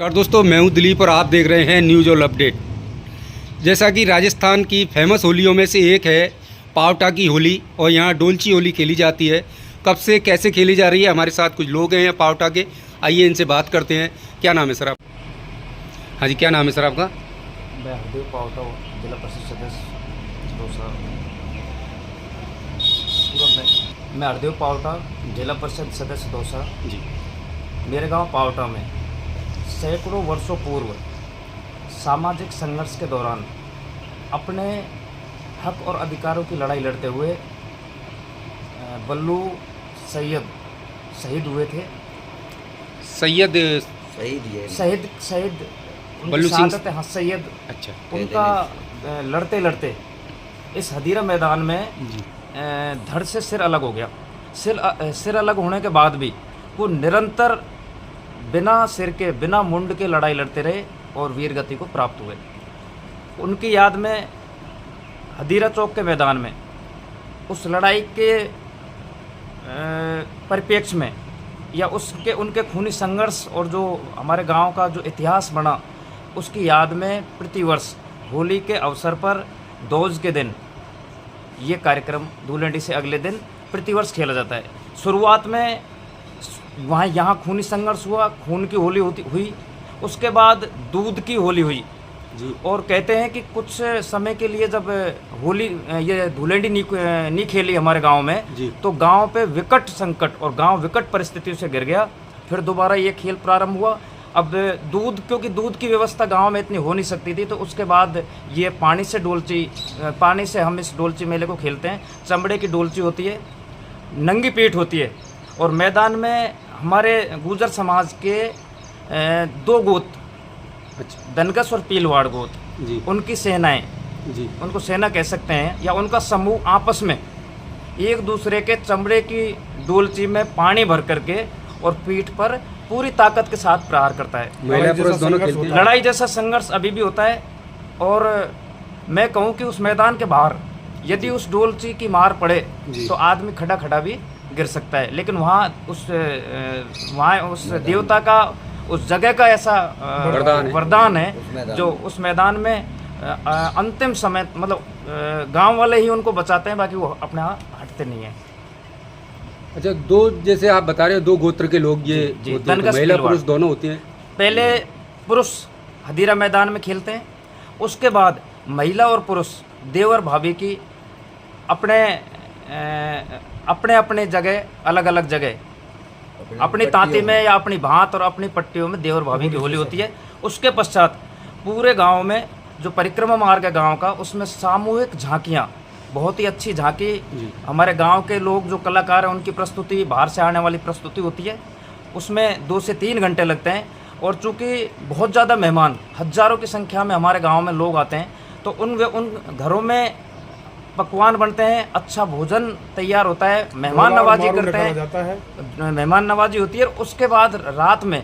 नमस्कार दोस्तों, मैं हूं दिलीप और आप देख रहे हैं न्यूज़ ऑल अपडेट। जैसा कि राजस्थान की फेमस होलियों में से एक है पावटा की होली और यहां डोलची होली खेली जाती है। कब से कैसे खेली जा रही है, हमारे साथ कुछ लोग हैं पावटा के, आइए इनसे बात करते हैं। क्या नाम है सर आप? हाँ जी, क्या नाम है सर आपका? मैं हरदेव पावटा, जिला परिषद सदस्य दौसा। मैं हरदेव पावटा, जिला परिषद सदस्य दौसा जी। मेरे गांव पावटा में सैकड़ों वर्षों पूर्व सामाजिक संघर्ष के दौरान अपने हक और अधिकारों की लड़ाई लड़ते हुए बल्लू सैयद शहीद हुए थे। सैयद शहीद बल्लू सिंह हाँ, सैयद। अच्छा। उनका लड़ते लड़ते इस हदीरा मैदान में जी। धड़ से सिर अलग हो गया। सिर अलग होने के बाद भी वो निरंतर बिना सिर के, बिना मुंड के लड़ाई लड़ते रहे और वीर गति को प्राप्त हुए। उनकी याद में हदीरा चौक के मैदान में उस लड़ाई के परिप्रेक्ष्य में या उनके खूनी संघर्ष और जो हमारे गांव का जो इतिहास बना, उसकी याद में प्रतिवर्ष होली के अवसर पर दोज के दिन ये कार्यक्रम धूलेंडी से अगले दिन प्रतिवर्ष खेला जाता है। शुरुआत में यहाँ खूनी संघर्ष हुआ, खून की होली हुई, उसके बाद दूध की होली हुई जी। और कहते हैं कि कुछ समय के लिए जब होली ये धूलेंडी नहीं खेली हमारे गांव में जी। तो गांव पे विकट संकट और गांव विकट परिस्थितियों से गिर गया। फिर दोबारा ये खेल प्रारंभ हुआ। अब क्योंकि दूध की व्यवस्था गांव में इतनी हो नहीं सकती थी, तो उसके बाद ये पानी से हम इस डोलची मेले को खेलते हैं। चमड़े की डोलची होती है, नंगी पीठ होती है और मैदान में हमारे गुर्जर समाज के दो गोत, अच्छा। दनगस और पीलवाड़ गोत, जी। उनकी सेनाएं, जी। उनको सेना कह सकते हैं, या उनका समूह आपस में एक दूसरे के चमड़े की डोलची में पानी भर करके और पीठ पर पूरी ताकत के साथ प्रहार करता है। महिला पुरुष दोनों खेलते हैं। लड़ाई जैसा संघर्ष अभी भी होता है। और मैं कहूँ कि उस मैदान के बाहर यदि उस डोलची की मार पड़े तो आदमी खड़ा खड़ा भी गिर सकता है, लेकिन वहाँ उस देवता का, उस जगह का ऐसा वरदान है जो उस मैदान में अंतिम समय मतलब गांव वाले ही उनको बचाते हैं, बाकी वो अपने यहाँ हटते नहीं हैं। अच्छा, दो जैसे आप बता रहे हो दो गोत्र के लोग ये जी, होते हैं, तो दनगस महिला पीलवाड़। पुरुष दोनों होते हैं। पहले पुरुष हदीरा मैदान में खेलते हैं, उसके बाद महिला और पुरुष, देवर भाभी की अपने अपने जगह, अलग अलग जगह अपनी तांती में या अपनी भात और अपनी पट्टियों में देवर भाभी की होली होती है। उसके पश्चात पूरे गांव में जो परिक्रमा मार्ग है गांव का, उसमें सामूहिक झांकियां, बहुत ही अच्छी झांकी हमारे गांव के लोग जो कलाकार हैं उनकी प्रस्तुति, बाहर से आने वाली प्रस्तुति होती है। उसमें 2 से 3 घंटे लगते हैं और चूँकि बहुत ज़्यादा मेहमान, हज़ारों की संख्या में हमारे गाँव में लोग आते हैं, तो उन घरों में पकवान बनते हैं, अच्छा भोजन तैयार होता है, मेहमान नवाजी करते हैं, मेहमान नवाजी होती है। और उसके बाद रात में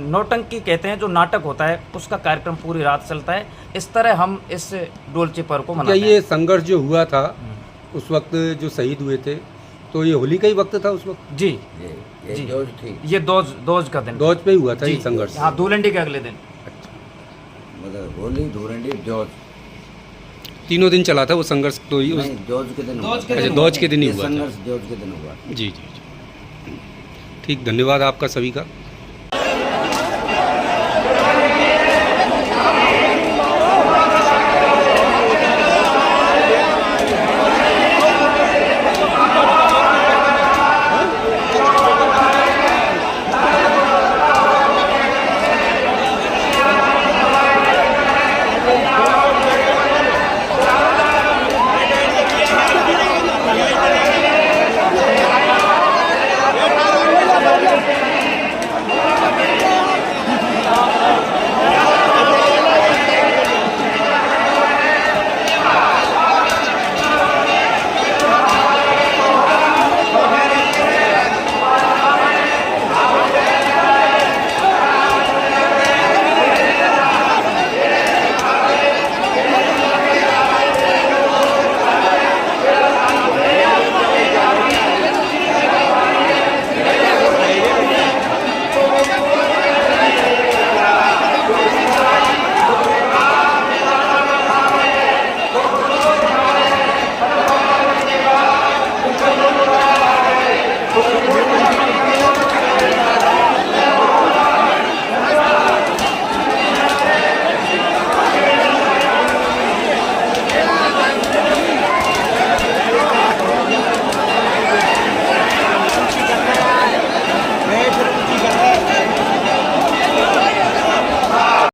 नौटंकी कहते हैं जो नाटक होता है, उसका कार्यक्रम पूरी रात चलता है। इस तरह हम इस डोलची पर्व को मनाते हैं। क्या ये संघर्ष जो हुआ था उस वक्त जो शहीद हुए थे, तो ये होली का ही वक्त था उस वक्त? जी, ये दोज का दिन, दोज पे ही हुआ था ये संघर्ष? हाँ, धूलेंडी के अगले दिन। मतलब होली, धूलेंडी, दोज, तीनों दिन चला था वो संघर्ष? तो दोज के दिन हुआ। अच्छा, दोज के दिन ही हुआ था। संघर्ष दोज के दिन हुआ। जी जी जी, ठीक, धन्यवाद आपका सभी का।